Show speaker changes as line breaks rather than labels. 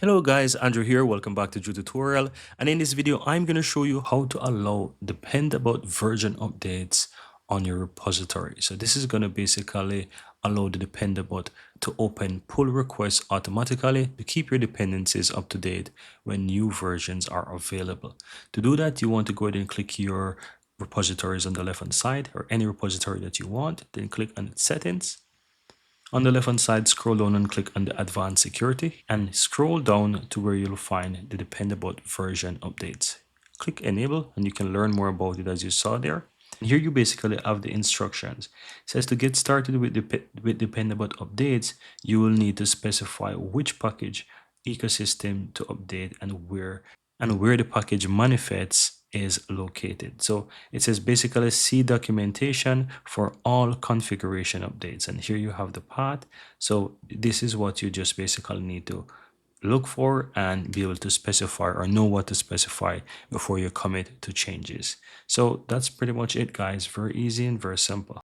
Hello guys, Andrew here. Welcome back to Drew Tutorial. And in this video, I'm going to show you how to allow dependabot version updates on your repository. So this is going to basically allow the dependabot to open pull requests automatically to keep your dependencies up to date when new versions are available. To do that, you want to go ahead and click your repositories on the left hand side or any repository that you want. Then click on settings. On the left hand side, scroll down and click on the advanced security and scroll down to where you'll find the dependabot version updates. Click enable and you can learn more about it as you saw there. And here you basically have the instructions. It says to get started with dependabot updates, you will need to specify which package ecosystem to update and where the package manifests is located. So it says basically see documentation for all configuration updates. And here you have the path. So this is what you just basically need to look for and be able to specify or know what to specify before you commit to changes. So that's pretty much it, guys. Very easy and very simple.